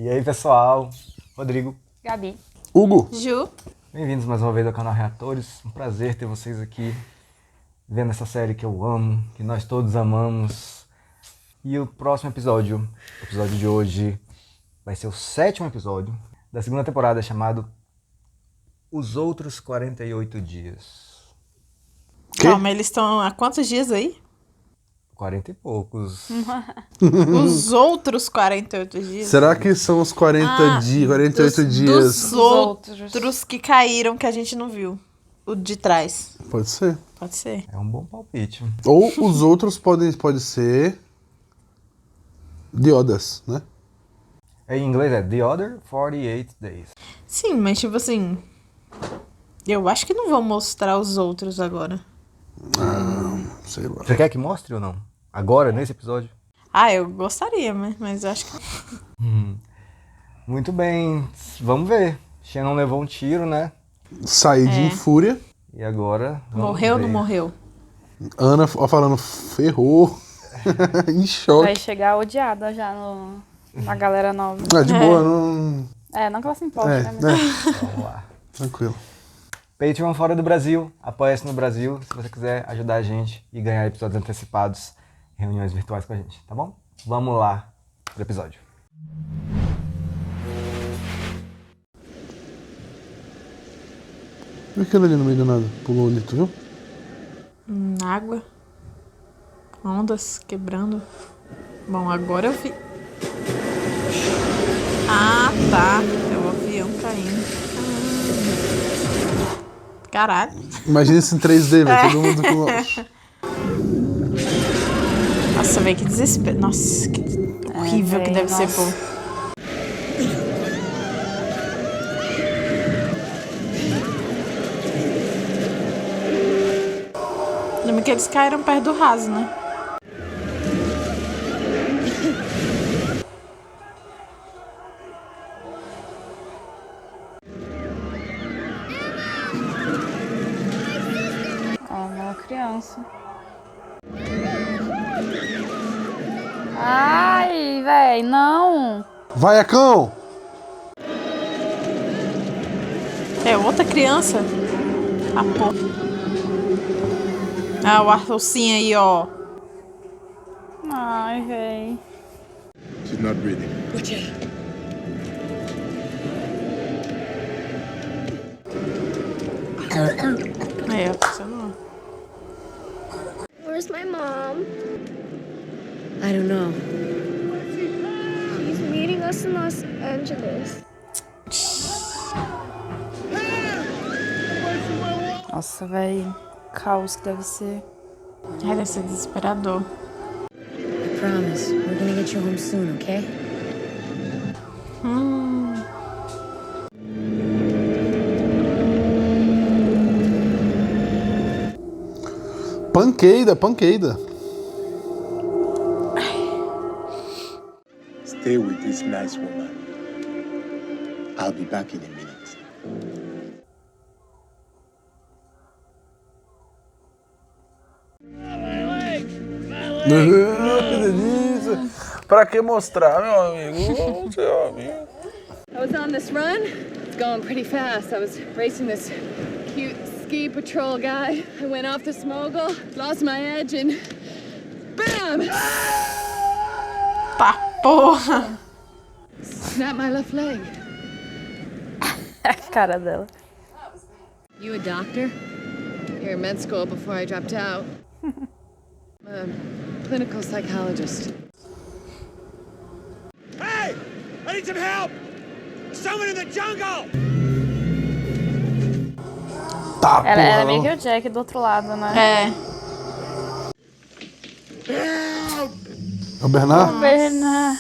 E aí, pessoal? Rodrigo. Gabi. Hugo. Ju. Bem-vindos mais uma vez ao canal Reatores. Um prazer ter vocês aqui vendo essa série que eu amo, que nós todos amamos. E o próximo episódio, o episódio de hoje, vai ser o 7º episódio da segunda temporada, chamado Os Outros 48 Dias. Quê? Calma, eles estão há quantos dias aí? 40 e poucos. Os outros 48 dias? Será que são os 48 dias? Dos outros que caíram que a gente não viu. O de trás. Pode ser. Pode ser. É um bom palpite. Ou os outros pode ser The Others, né? Em inglês é The Other 48 Days. Sim, mas tipo assim... Eu acho que não vão mostrar os outros agora. Sei lá. Você quer que mostre ou não? Agora, nesse episódio? Ah, eu gostaria, mas eu acho que... Muito bem, vamos ver. Shannon levou um tiro, né? Saí de fúria. E agora... vamos Morreu ou ver. não morreu? Ana falando, ferrou. Em choque. Vai chegar odiada já na galera nova. De boa, não. Não que ela se importe, né? Mas... Vamos lá. Tranquilo. Patreon fora do Brasil, apoia-se no Brasil, se você quiser ajudar a gente e ganhar episódios antecipados, reuniões virtuais com a gente, tá bom? Vamos lá pro episódio. E aquilo ali no meio do nada? Pulou ali, tu viu? Água. Ondas quebrando. Bom, agora eu vi. Ah, tá. É o avião caindo. Caralho. Imagina isso em 3D, velho. Todo mundo com. Nossa, velho, que desespero. Nossa, que horrível que deve ser, pô. Lembra que eles caíram perto do raso, né? Uma criança. Ai, véi, não. Vai, Acão! É outra criança? Ah, pô. Ah, o ursinho aí, ó. Ai, véi. She's not breathing. É, funcionou. Where's my mom? I don't know. She's meeting us in Los Angeles. Nossa, véi. Caos que deve ser. Ai, deve ser desesperador. I promise. We're gonna get you home soon, okay? Panqueida. Stay with this nice woman. I'll be back in a minute. Que delícia! Pra que mostrar, meu amigo? Seu amigo. I was on this run. It's going pretty fast. I was racing this cute ski patrol guy. I went off this mogul, lost my edge, and BAM! Tá, porra. Snapped my left leg. A cara dela. You a doctor? Here in med school before I dropped out. A clinical psychologist. Hey! I need some help! Someone in the jungle! Tá, Ela porra. é meio que o Jack do outro lado, né? É o Bernard? Bernard.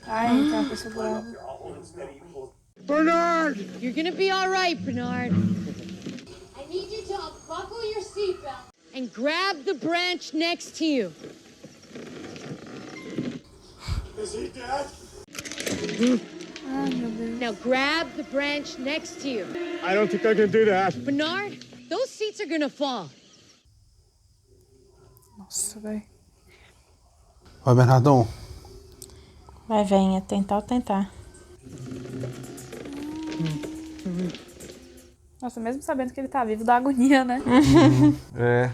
Ai, tem uma pessoa brava. Bernard! You're gonna be all right, Bernard. I need you to unbuckle your seatbelt. And grab the branch next to you. Is he dead? Now grab the branch next to you. I don't think I can do that. Bernard, those seats are gonna fall. Nossa, velho. Vai, Bernardão. Vai, venha, tentar ou tentar. Nossa, mesmo sabendo que ele tá vivo, dá agonia, né? É.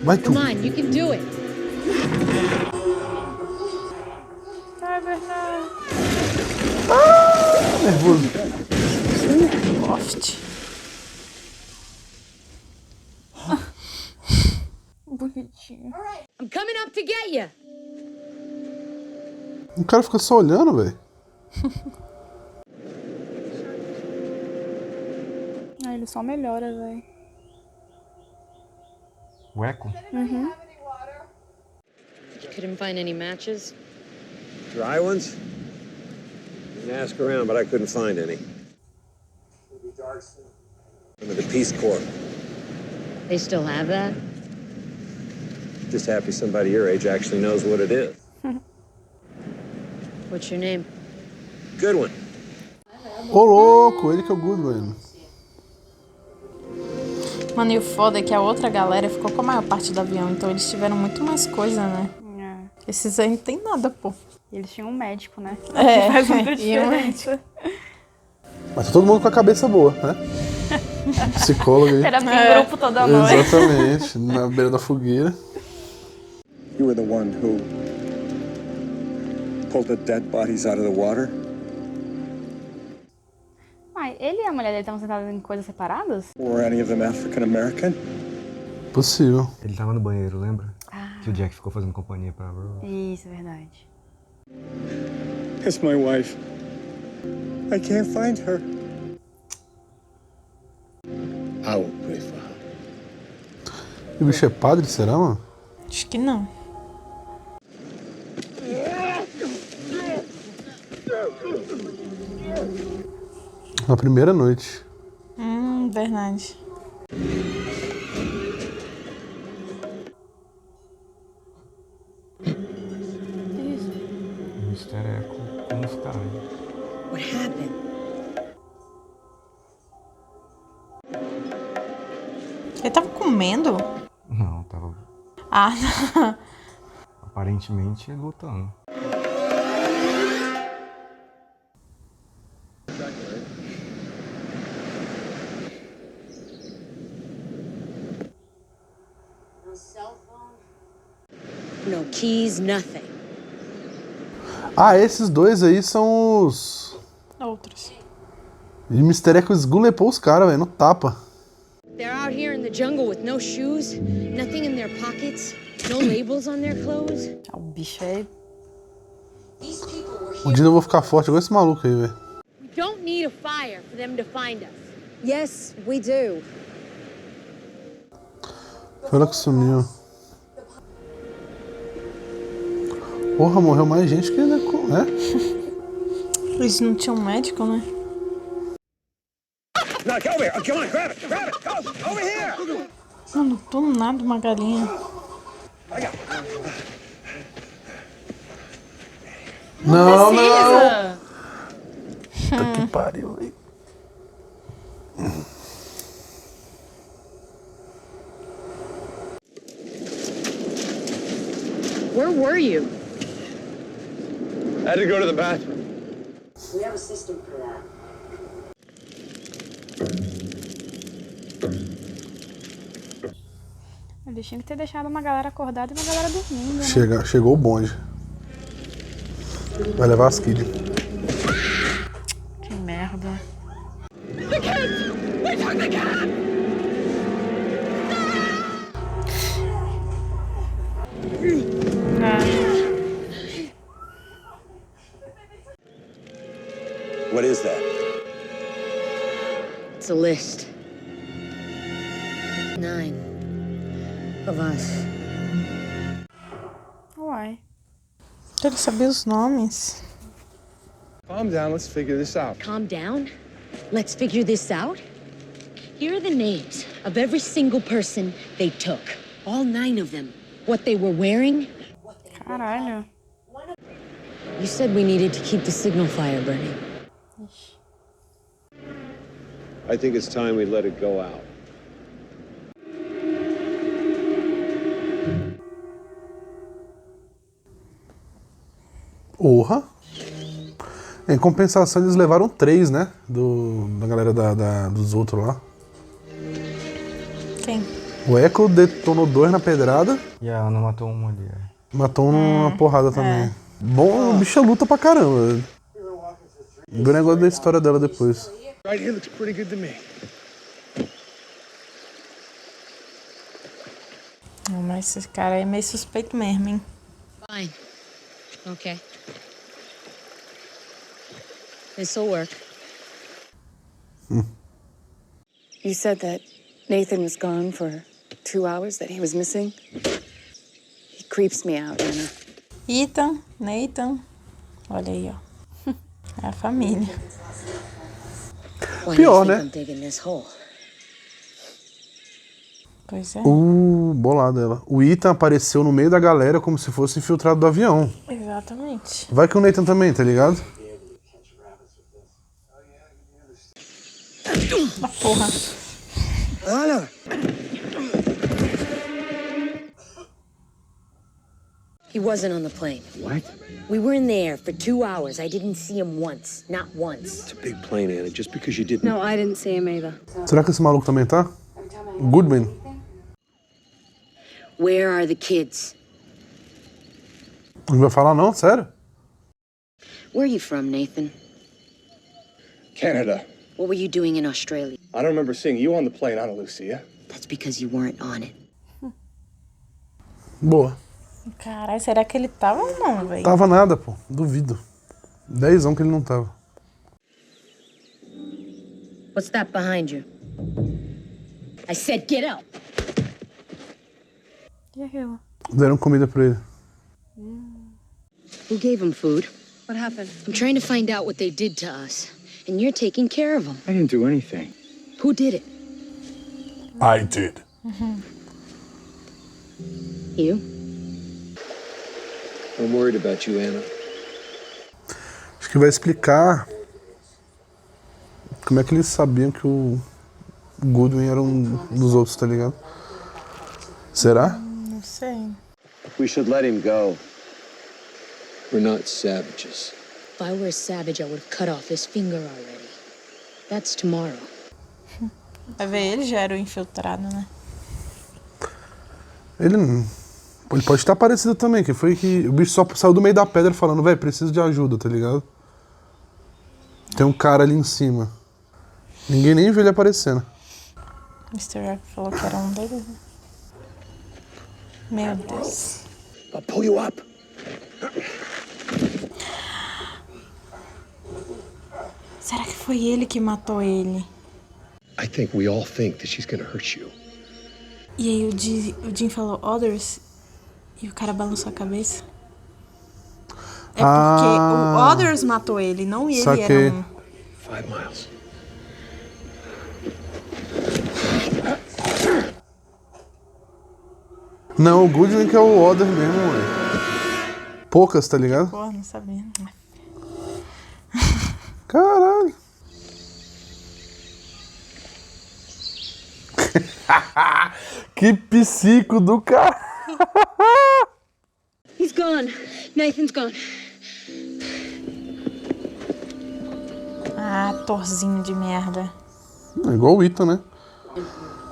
Vai, tu. Come on, you can do it. Ai, Bernardo. Nervoso. Loft. Bonitinho. I'm coming up to get you. O cara fica só olhando, velho. Ah, ele só melhora, velho. O eco? You couldn't find any matches? Dry ones? Didn't ask around, but I couldn't find any. I'm with the Peace Corps. They still have that? Just happy somebody your age actually knows what it is. What's your name? Good one. Ô, louco, ele que é o Goodwin. Mano, e o foda é que a outra galera ficou com a maior parte do avião, então eles tiveram muito mais coisa, né? É. Esses aí não tem nada, pô. E eles tinham um médico, né? É, Que faz muita e um diferença. Mas tá todo mundo com a cabeça boa, né? Psicólogo aí. Terapia em grupo toda noite. Exatamente, na beira da fogueira. You were the one who pulled the dead bodies out of the water? Mas ele e a mulher dele estavam sentados em coisas separadas? Were any of them African American? Possível. Ele tava no banheiro, lembra? Que o Jack ficou fazendo companhia pra Rose. Isso, é verdade. It's my wife. I can't find her. I will pray for her. E o bicho é padre, será, mano? Acho que não. Na primeira noite. Verdade. Mr. Echo, como está? What happened? Ele tava comendo? Não, tava Ah, não. aparentemente lutando. No keys, nothing. Ah, esses dois aí são os... Outros. E o Mr. Echo esgulepou os caras, velho, no tapa. They're out here in the jungle with no shoes, nothing in their pockets, no labels on their clothes. O bicho é... Um dia eu vou ficar forte igual esse maluco aí, velho. We don't need a fire for them to find us. Yes, we do. Foi ela que sumiu. Porra, morreu mais gente que ele, né? Eles não tinham médico, né? No, get over here. Come on, grab it. Grab it. Go. Over here. Mano, do nada uma galinha. Não, não. Puta que pariu, velho. Where were you? I had to go to the bathroom. We have a system for that. Eles tinham que ter deixado uma galera acordada e uma galera dormindo, né? Chegou o bonde. Vai levar as kids. Que merda. The kids! We took the cat! What is that? It's a list. 9 of us. Uai. Ele sabia os nomes. Calm down, let's figure this out. Calm down. Let's figure this out. Here are the names of every single person they took. All 9 of them. What they were wearing. Caralho. You said we needed to keep the signal fire burning. I think it's time we let it go out. Porra. Em compensação, eles levaram 3, né? Da galera dos outros lá. Quem? O Echo detonou 2 na pedrada. E a Ana matou uma ali. Matou um numa porrada também. Bom, o bicho luta pra caramba. Vê o negócio da história dela depois. Right here looks pretty good to me. Não, mas esse cara aí é meio suspeito mesmo, hein? Fine. Okay. This'll work. You said that Nathan was gone for 2 hours, that he was missing? He creeps me out, Anna. Ethan, Nathan. Olha aí, ó. É a família. Why Pior, do you né? think I'm digging this hole? Pois é. Bolada ela. O Ethan apareceu no meio da galera como se fosse infiltrado do avião. Exatamente. Vai que o Nathan também, tá ligado? Ah, porra. Anna! He wasn't on the plane. What? We were in the air for 2 hours. I didn't see him once. Not once. It's a big plane, Anna. Just because you didn't. No, I didn't see him either. Será que esse maluco também tá? Goodman. Where are the kids? Não vai falar não? Sério? Where are you from, Nathan? Canada. What were you doing in Australia? I don't remember seeing you on the plane, Ana Lucia. That's because you weren't on it. Boa. Caralho, será que ele tava ou não, velho? Tava nada, pô. Duvido. 10 anos que ele não tava. What's that behind you? I said get up. E aquilo? Deram comida pra ele. Who gave him food? What happened? I'm trying to find out what they did to us. And you're taking care of them. I didn't do anything. Who did it? I did. You? I'm worried about you, Anna. Acho que vai explicar como é que eles sabiam que o Goodwin era um dos outros, tá ligado? Será? Não sei. We should let him go. We're not savages. If I were a savage, I would have cut off his finger already. That's tomorrow. Vai ver, ele já era o infiltrado, né? Ele pode estar parecido também, que foi que o bicho só saiu do meio da pedra falando, velho, preciso de ajuda, tá ligado? Tem um cara ali em cima. Ninguém nem viu ele aparecendo. Mr. Rapp falou que era um deles, né? Meu Deus. I'll pull you up. Será que foi ele que matou ele? I think we all think that she's gonna hurt you. E aí o Jim falou others e o cara balançou a cabeça? É porque o others matou ele, não ele saquei. era um. 5 miles. Não, o Goodwin que é o Other mesmo, ué. Poucas, tá ligado? Porra, não sabia. Caralho. Que psico do cara. He's gone. Nathan's gone. Ah, atorzinho de merda. É igual o Ethan, né?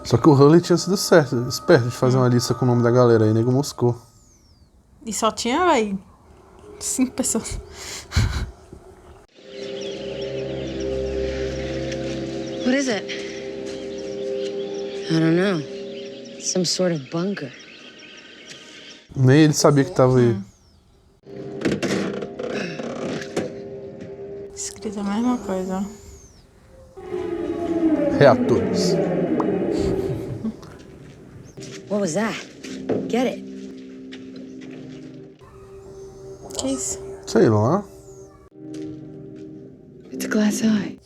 Só que o Hurley tinha sido esperto de fazer uma lista com o nome da galera aí, nego moscou. E só tinha, véi, 5 pessoas. What is it? I don't know. Some sort of bunker. Nem ele sabia que tava aí. Escrito a mesma coisa, ó. Reatores. What was that? Get it. Que isso? Sei lá. It's a glass eye.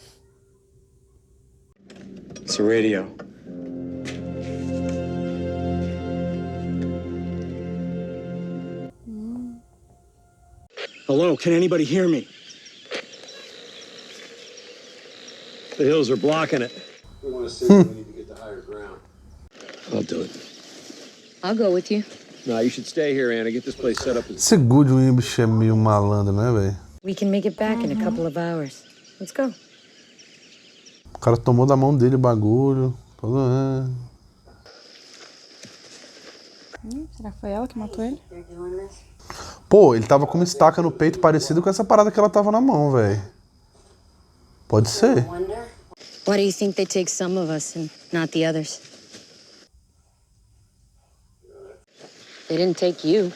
It's a radio. Hello, can anybody hear me? The hills are blocking it. We want to see we need to get to higher ground. I'll do it. I'll go with you. No, you should stay here, Anna. Get this place set up. Esse Goodwin, bicho, é meio malandro, né, velho? We can make it back in a couple of hours. Let's go. O cara tomou da mão dele o bagulho. Falou, Será que foi ela que matou ele? Pô, ele tava com uma estaca no peito parecido com essa parada que ela tava na mão, velho. Pode ser. Why do you think they take some of us and not the others? They didn't take you.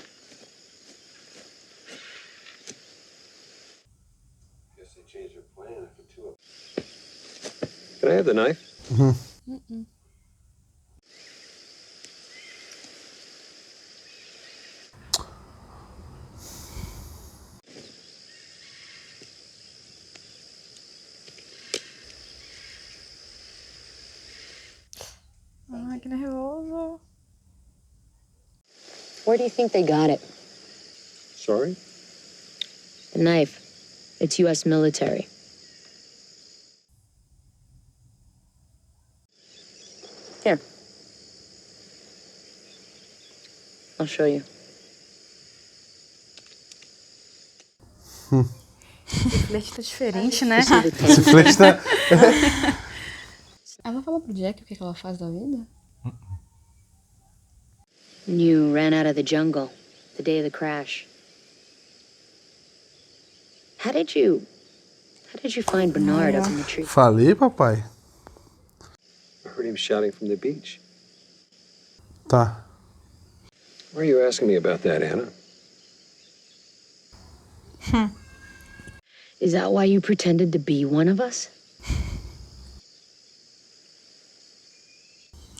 Guess they changed their plan after 2 of them. Can I have the knife? Ai, que nervoso. Where do you think they got it? Sorry? The knife. It's U.S. military. Here. I'll show you. Esse flerte tá diferente, né? Esse flerte tá... Ela falou pro Jack o que ela faz da vida? You ran out of the jungle the day of the crash. How did you find Bernard up in the tree? Falei, papai. I heard him shouting from the beach. Tá. Why are you asking me about that, Anna? Is that why you pretended to be one of us?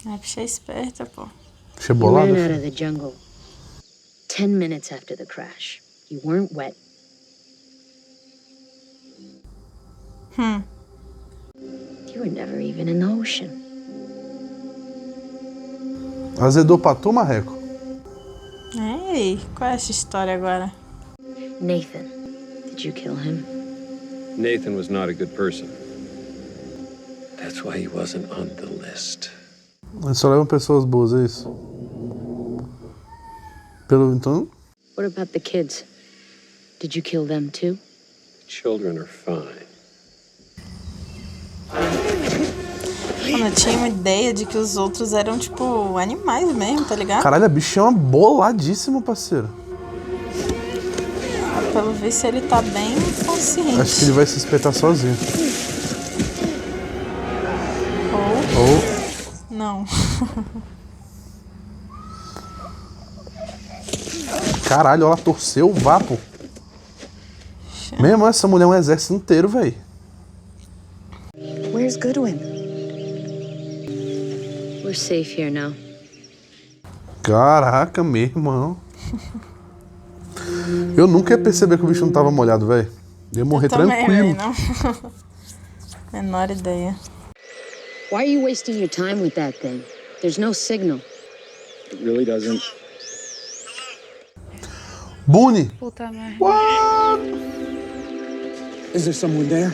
A bicha é esperta, pô. Achei You bolado. ran out of the jungle 10 minutes after the crash. You weren't wet. You were never even in the ocean. Azedou pra tu, Marreco? Ei, qual é essa história agora? Nathan, did you kill him? Nathan was not a good person. That's why he wasn't on the list. Eles só levam pessoas boas, é isso? Então... What about the kids? Did you kill them too? Children are fine. Mano, eu tinha uma ideia de que os outros eram, tipo, animais mesmo, tá ligado? Caralho, a bicha é uma boladíssima, parceiro. Pelo visto ele tá bem consciente. Acho que ele vai se espetar sozinho. Ou... Não. Caralho, ela torceu o vapo. Mesmo, essa mulher é um exército inteiro, velho. Where's Goodwin? We're safe here now. Caraca, meu irmão. Eu nunca ia perceber que o bicho não tava molhado, velho. Ia morrer tranquilo. Também, não. Menor ideia. Why are you wasting your time with that thing? There's no signal. It really doesn't. Boone! Puta merda. What? Is there someone there?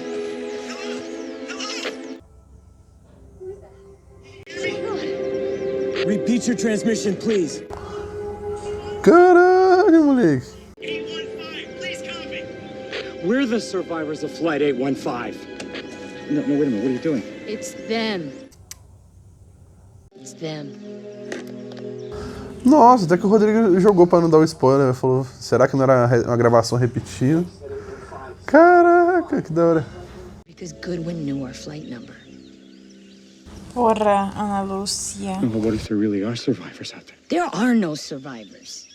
Repeat your transmission, please. Caralho, moleque. 815, please copy. We're the survivors of Flight 815. No, wait a minute. What are you doing? It's them. It's them. Nossa, até que o Rodrigo jogou pra não dar o spoiler. Falou, será que não era uma gravação repetida? Caraca, que da hora. Because Goodwin knew our flight number. Porra, Ana Lúcia. But what if there really are survivors out there? There are no survivors.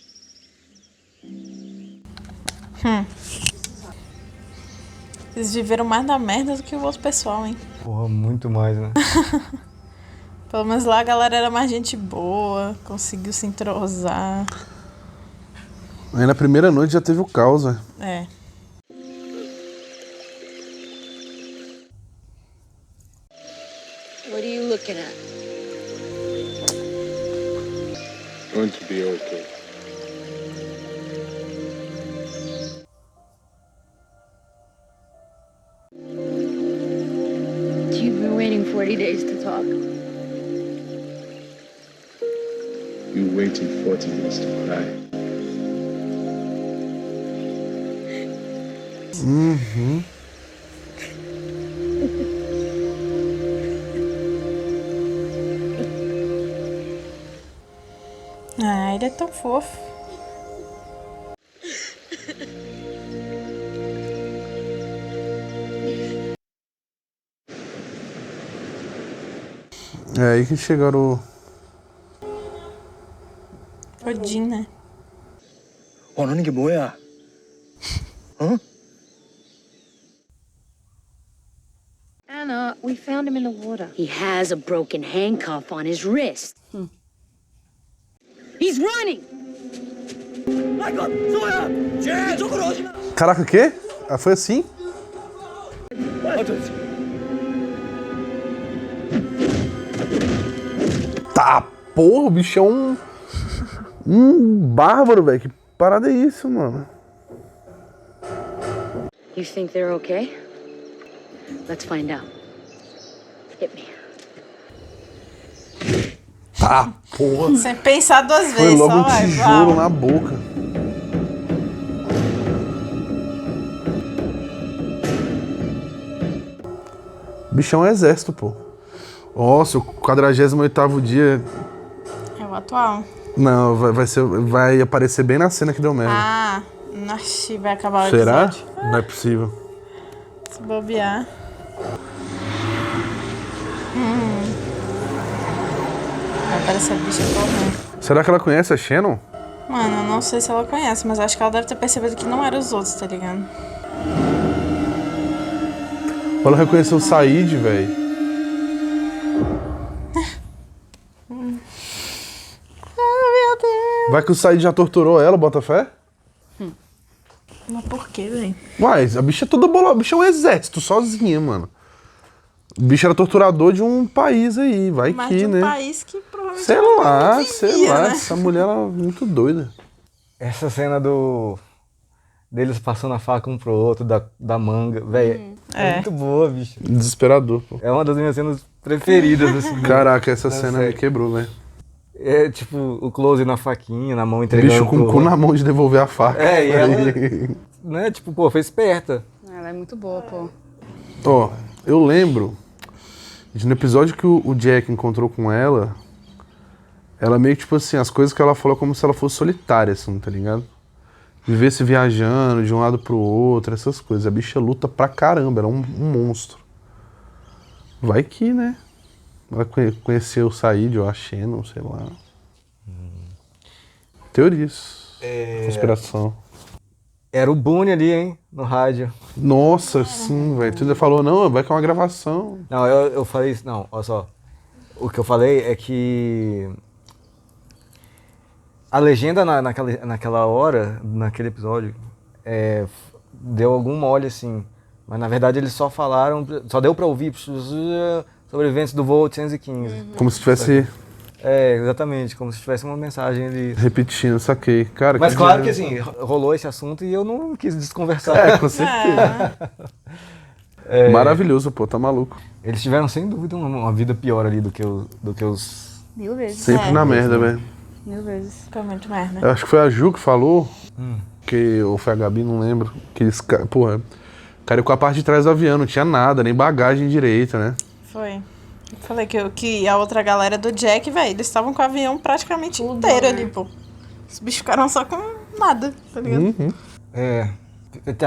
Eles viveram mais da merda do que o outro pessoal, hein? Porra, muito mais, né? Pelo menos lá a galera era mais gente boa, conseguiu se entrosar. Aí na primeira noite já teve o caos, velho. É. What are you looking at? Going to be okay. You've been waiting 40 days to talk. You waiting 40 minutes to cry. Uhum. Ah, ele é tão fofo. É aí que chegaram Odin, né? 너는 이게 뭐야? 어? Anna, we found him in the water. He has a broken handcuff on his wrist. He's running! Caraca, o quê? Ah, foi assim? Tá, porra, o bicho é um bárbaro, velho. Que parada é isso, mano? You think they're okay? Let's find out. Hit me. Tá, porra. Sem pensar duas vezes, Foi logo só um vai. tijolo na boca. Bicho é um exército, pô. Nossa, o 48º dia... É o atual. Não, vai aparecer bem na cena que deu merda. Ah, nossa, vai acabar o Será? episódio. Não é possível. Se bobear. Vai aparecer a bicha correndo. Será que ela conhece a Shannon? Mano, eu não sei se ela conhece, mas acho que ela deve ter percebido que não eram os outros, tá ligado? Ou ela reconheceu o Said, velho. Meu Deus. Vai que o Said já torturou ela, bota fé? Mas por que, velho? Uai, a bicha é toda bolada. A bicha é um exército, sozinha, mano. O bicho era torturador de um país aí, vai Mas que, de um né? país que provavelmente Sei ela lá, não sei vivia, lá. né? Essa mulher ela é muito doida. Essa cena deles passando a faca um pro outro, da manga, velho, é muito boa, bicho. Desesperador, pô. É uma das minhas cenas preferidas, assim. Caraca, essa da cena série. me quebrou, velho. É tipo o close na faquinha, na mão O entregando bicho com o pro cu na outro. mão de devolver a faca. É, e ela, né, tipo, pô, foi esperta. Ela é muito boa, pô. Ó, eu lembro de no episódio que o Jack encontrou com ela meio que, tipo assim, as coisas que ela falou como se ela fosse solitária, assim, tá ligado? Vivesse viajando de um lado pro outro, essas coisas. A bicha luta pra caramba, ela é um monstro. Vai que, né? Ela conheceu o Said ou a Shannon, sei lá. Teorias. Conspiração. Era o Boone ali, hein, no rádio. Nossa, sim, velho. Tu ainda falou, não, vai que é uma gravação. Não, eu falei isso, não, olha só. O que eu falei é que a legenda naquela hora, naquele episódio, deu algum mole, assim. Mas na verdade eles só falaram, só deu pra ouvir sobreviventes do voo 815. Como se tivesse... É, exatamente, como se tivesse uma mensagem ali. Repetindo, saquei. Cara, mas claro que assim, rolou esse assunto e eu não quis desconversar. É, com certeza. Maravilhoso, pô, tá maluco. Eles tiveram sem dúvida uma vida pior ali do que os... Mil vezes. Sempre na merda, velho. Mil vezes. Ficou muito merda. Eu acho que foi a Ju que falou, ou foi a Gabi, não lembro, que eles, porra, caiu com a parte de trás do avião, não tinha nada, nem bagagem direita, né? Foi. Eu falei que a outra galera do Jack, velho, eles estavam com o avião praticamente inteiro ali, pô. Os bichos ficaram só com nada, tá ligado?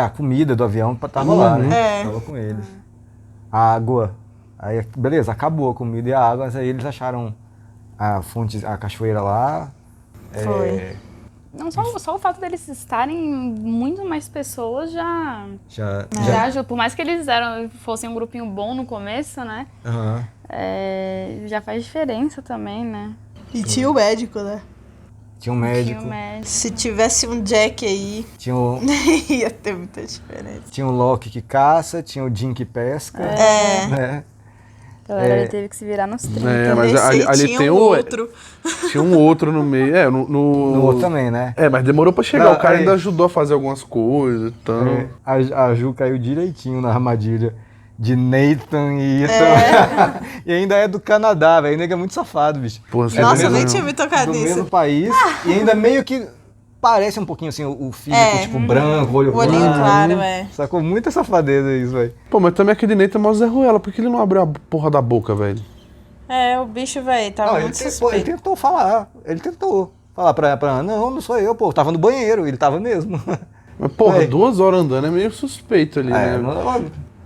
A comida do avião tava lá, né? É. Tava com eles. A água. Aí, beleza, acabou a comida e a água, mas aí eles acharam a fonte, a cachoeira lá. Foi. Não, só o fato deles estarem muito mais pessoas já ajuda. Por mais que eles fossem um grupinho bom no começo, né? Já faz diferença também, né? E tinha o médico, né? Tinha um médico. Se tivesse um Jack aí, ia ter muita diferença. Tinha o Loki que caça, tinha o Jim que pesca. Né? A galera teve que se virar nos 30. Mas ali tinha tem outro. Tinha um outro no meio. No outro também, né? Mas demorou pra chegar. O cara ainda ajudou a fazer algumas coisas e tal. A Ju caiu direitinho na armadilha. de Nathan e Ethan. E ainda é do Canadá, velho. O nego é muito safado, bicho. Pô, Nossa, eu nem tinha me tocado do nisso. mesmo país. E ainda meio que parece um pouquinho assim, o físico, tipo, branco, olho claro, Sacou? Muita safadeza isso, velho. Pô, mas também aquele Nathan é mó Zé Ruela. Por que ele não abriu a porra da boca, velho? O bicho, velho, tava muito suspeito. Ele tentou falar. Ele tentou falar pra ela, não sou eu, pô. Tava no banheiro, ele tava mesmo. Mas, porra, 2 horas andando é meio suspeito ali, né?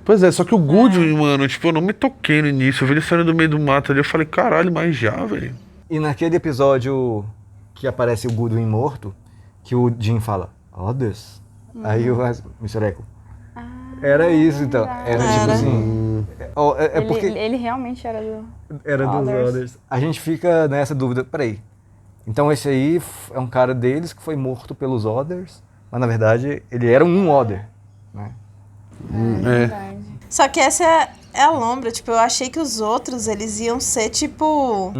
Pois é, só que o Goodwin, mano, tipo, eu não me toquei no início. Eu vi ele saindo do meio do mato ali, eu falei, caralho, mas já, velho. E naquele episódio que aparece o Goodwin morto, que o Jim fala, Others? Aí o Mr. Echo, era isso, então. Era tipo assim... porque ele realmente era do... Era dos Others. A gente fica nessa dúvida, peraí, então esse aí é um cara deles que foi morto pelos Others, mas na verdade ele era um Other, né? Só que essa é a lombra, tipo, eu achei que os outros, eles iam ser, tipo...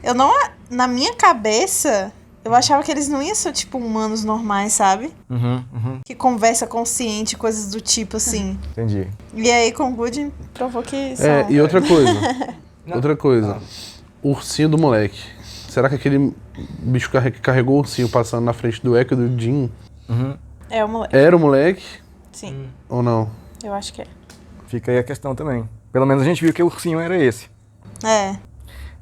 Eu não... Na minha cabeça, eu achava que eles não iam ser, tipo, humanos normais, sabe? Que conversa consciente, coisas do tipo, assim. Entendi. E aí, com o Good, provou que são... E outra coisa. Outra coisa. O ursinho do moleque. Será que aquele bicho que carregou o ursinho passando na frente do Echo e do Jim... É o moleque. Era o moleque? Sim. Ou não? Eu acho que é. Fica aí a questão também. Pelo menos a gente viu que o ursinho era esse.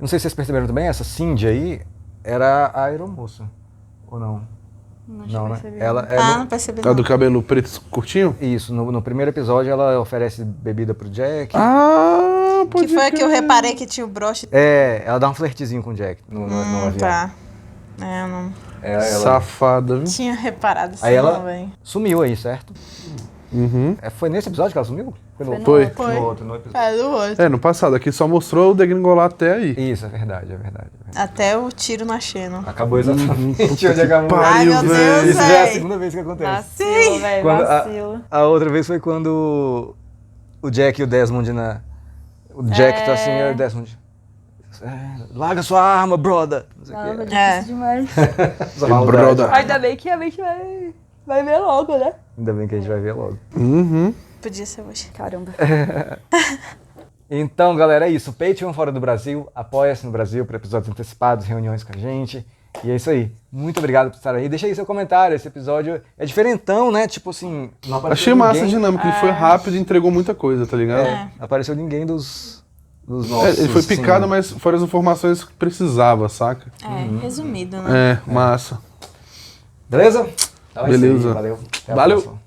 Não sei se vocês perceberam também, essa Cindy aí era a aeromoça. Ou não? Não, né? percebi. Ela não percebi. A do cabelo preto curtinho? Isso, no primeiro episódio ela oferece bebida pro Jack. Que foi que eu reparei que tinha o broche. Ela dá um flertezinho com o Jack no avião. Tá. Não... Safada, viu? Tinha reparado isso. Aí ela sumiu aí, certo? Foi nesse episódio que ela sumiu? Foi. No outro episódio. No outro. No passado. Aqui só mostrou o degringolar até aí. Isso, é verdade. Até o tiro na Xena. Acabou exatamente onde acabou. Ai, meu Deus, isso já é a segunda vez que acontece. Vacilo, velho, vacilo. A outra vez foi quando o Jack e o Desmond O Jack tá assim, e o Desmond... larga sua arma, brother. Não, difícil demais. Brother. Ainda bem que a gente vai ver logo, né? Ainda bem que a gente vai ver logo. Podia ser hoje. Caramba. Então, galera, é isso. Patreon fora do Brasil. Apoia-se no Brasil para episódios antecipados, reuniões com a gente. E é isso aí. Muito obrigado por estar aí. Deixa aí seu comentário. Esse episódio é diferentão, né? Tipo assim, não apareceu Achei massa a dinâmica. Ele foi rápido e entregou muita coisa, tá ligado? Não apareceu ninguém dos nossos. Ele foi picado, mas foram as informações que precisava, saca? Resumido, né? Massa. Beleza? Então é isso aí. Beleza. Valeu. Até a Valeu. próxima.